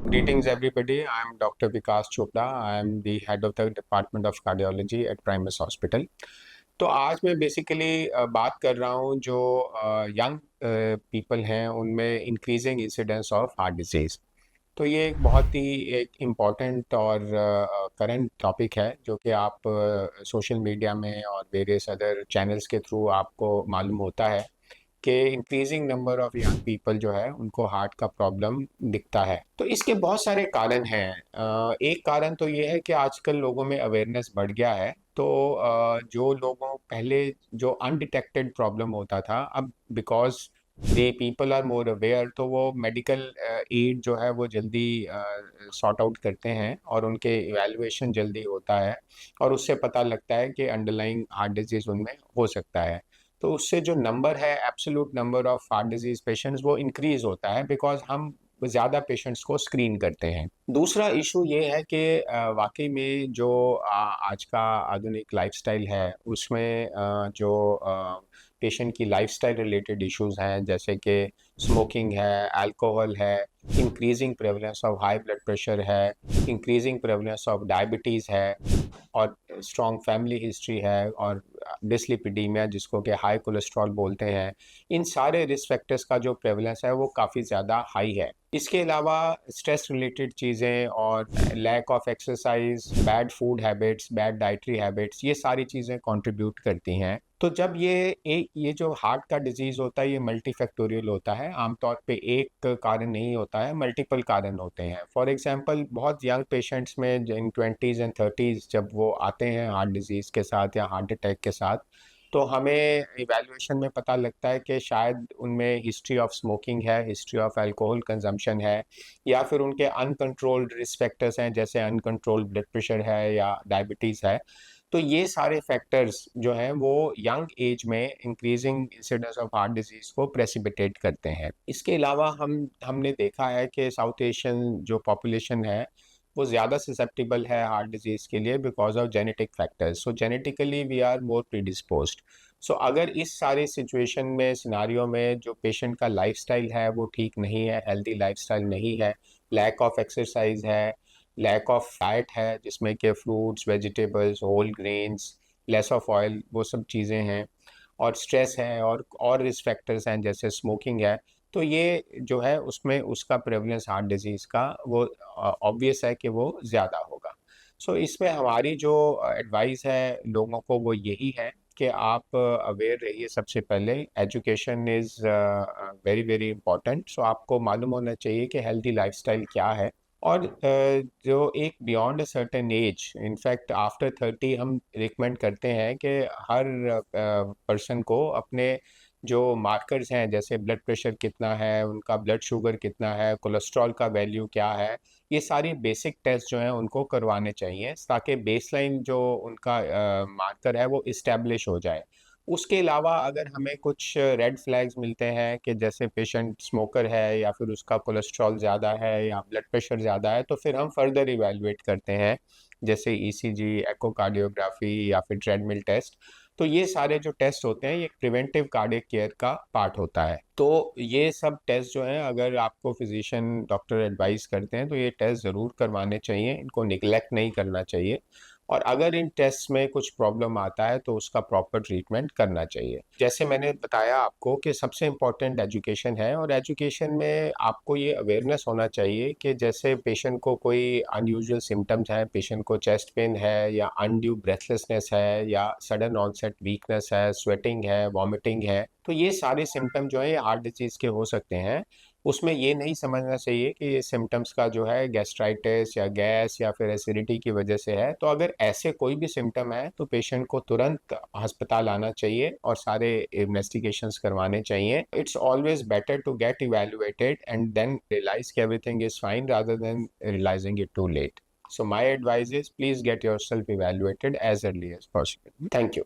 Greetings, everybody. I'm Dr. Vikas Chopra. I'm the head of the Department of Cardiology at Primus Hospital. तो आज मैं basically बात कर रहा हूँ जो यंग पीपल हैं उनमें increasing incidence of heart disease. तो ये एक बहुत ही एक इम्पॉर्टेंट और करंट टॉपिक है जो कि आप सोशल मीडिया में और वेरियस अदर चैनल्स के थ्रू आपको मालूम होता है कि increasing number of young people जो है उनको हार्ट का प्रॉब्लम दिखता है। तो इसके बहुत सारे कारण हैं। एक कारण तो ये है कि आजकल लोगों में अवेयरनेस बढ़ गया है। तो जो लोगों पहले जो अनडिटेक्टेड प्रॉब्लम होता था, अब because they people are more aware, तो वो मेडिकल एड जो है वो जल्दी सॉर्ट आउट करते हैं और उनके इवैल्यूएशन जल्दी होता है और उससे पता लगता है कि अंडरलाइंग हार्ट डिजीज़ उनमें हो सकता है। तो उससे जो नंबर है, absolute number of heart disease patients, वो इंक्रीज होता है बिकॉज हम ज़्यादा पेशेंट्स को स्क्रीन करते हैं। दूसरा इशू ये है कि वाकई में जो आज का आधुनिक लाइफस्टाइल है उसमें जो पेशेंट की लाइफस्टाइल रिलेटेड इश्यूज हैं, जैसे कि स्मोकिंग है, अल्कोहल है, increasing prevalence of high blood pressure है, इंक्रीजिंग प्रेवलेंस ऑफ डायबिटीज़ है और स्ट्रॉन्ग फैमिली हिस्ट्री है और डिसलिपिडीमिया जिसको कि हाई कोलेस्ट्रॉल बोलते हैं, इन सारे रिस्क फैक्टर्स का जो प्रेवलेंस है वो काफ़ी ज़्यादा हाई है। इसके अलावा स्ट्रेस रिलेटेड चीज़ें और lack of exercise, bad food habits, bad dietary habits, ये सारी चीज़ें कंट्रीब्यूट करती हैं। तो जब ये जो हार्ट का डिजीज़ होता है ये मल्टीफैक्टोरियल होता है, आमतौर पे एक कारण नहीं होता है, मल्टीपल कारण होते हैं। फॉर एग्जांपल बहुत यंग पेशेंट्स में इन 20s एंड 30s जब वो आते हैं हार्ट डिजीज़ के साथ या हार्ट अटैक के साथ, तो हमें इवैल्यूएशन में पता लगता है कि शायद उनमें हिस्ट्री ऑफ स्मोकिंग है, हिस्ट्री ऑफ अल्कोहल कंजम्पशन है, या फिर उनके अनकंट्रोल्ड रिस्क फैक्टर्स हैं जैसे अनकंट्रोल्ड ब्लड प्रेशर है या डायबिटीज़ है। तो ये सारे फैक्टर्स जो हैं वो यंग एज में increasing incidence of heart disease को प्रेसिपिटेट करते हैं। इसके अलावा हमने देखा है कि साउथ एशियन जो पॉपुलेशन है वो ज़्यादा ससेप्टेबल है हार्ट डिजीज़ के लिए because of genetic factors. So genetically we are more predisposed. So अगर इस सारी सिचुएशन में, सिनारियो में, जो पेशेंट का लाइफस्टाइल है वो ठीक नहीं है, हेल्दी लाइफस्टाइल नहीं है, लैक ऑफ एक्सरसाइज है, लैक ऑफ फैट है जिसमें कि fruits, vegetables, whole grains, less of oil, वो सब चीज़ें हैं, और स्ट्रेस है और रिस्क फैक्टर्स हैं जैसे स्मोकिंग है, तो ये जो है उसमें उसका प्रेवलेंस हार्ट डिजीज़ का वो ऑब्वियस है कि वो ज़्यादा होगा। सो इसमें हमारी जो एडवाइस है लोगों को वो यही है कि आप अवेयर रहिए। सबसे पहले education is very very important. So आपको मालूम होना चाहिए कि हेल्दी लाइफस्टाइल क्या है। और जो एक beyond a certain age, in fact after 30 हम रिकमेंड करते हैं कि हर पर्सन को अपने जो मार्कर्स हैं जैसे ब्लड प्रेशर कितना है, उनका ब्लड शुगर कितना है, कोलेस्ट्रॉल का वैल्यू क्या है, ये सारी बेसिक टेस्ट जो हैं उनको करवाने चाहिए ताकि बेसलाइन जो उनका मार्कर है वो इस्टेब्लिश हो जाए। उसके अलावा अगर हमें कुछ रेड फ्लैग्स मिलते हैं कि जैसे पेशेंट स्मोकर है या फिर उसका कोलेस्ट्रॉल ज़्यादा है या ब्लड प्रेशर ज़्यादा है, तो फिर हम फर्दर इवैल्यूएट करते हैं जैसे ईसीजी, एकोकार्डियोग्राफी या फिर ट्रेडमिल टेस्ट। तो ये सारे जो टेस्ट होते हैं ये प्रिवेंटिव कार्डियक केयर का पार्ट होता है। तो ये सब टेस्ट जो हैं अगर आपको फिजिशियन डॉक्टर एडवाइस करते हैं तो ये टेस्ट ज़रूर करवाने चाहिए, इनको निगलेक्ट नहीं करना चाहिए। और अगर इन टेस्ट में कुछ प्रॉब्लम आता है तो उसका प्रॉपर ट्रीटमेंट करना चाहिए। जैसे मैंने बताया आपको कि सबसे इम्पोर्टेंट एजुकेशन है, और एजुकेशन में आपको ये अवेयरनेस होना चाहिए कि जैसे पेशेंट को कोई अनयूजुअल सिम्टम्स हैं, पेशेंट को चेस्ट पेन है या अनड्यू ब्रेथलेसनेस है या सडन ऑनसेट वीकनेस है, स्वेटिंग है, वॉमिटिंग है, तो ये सारे सिम्टम जो है ये हार्ट डिजीज़ के हो सकते हैं। उसमें ये नहीं समझना चाहिए कि ये सिम्टम्स का जो है गैस्ट्राइटिस या गैस या फिर एसिडिटी की वजह से है। तो अगर ऐसे कोई भी सिम्टम है तो पेशेंट को तुरंत अस्पताल आना चाहिए और सारे इन्वेस्टिगेशंस करवाने चाहिए। It's always better to get evaluated and then realise कि everything is fine rather than realising it too late. So my advice is please get yourself evaluated as early as possible. Thank you.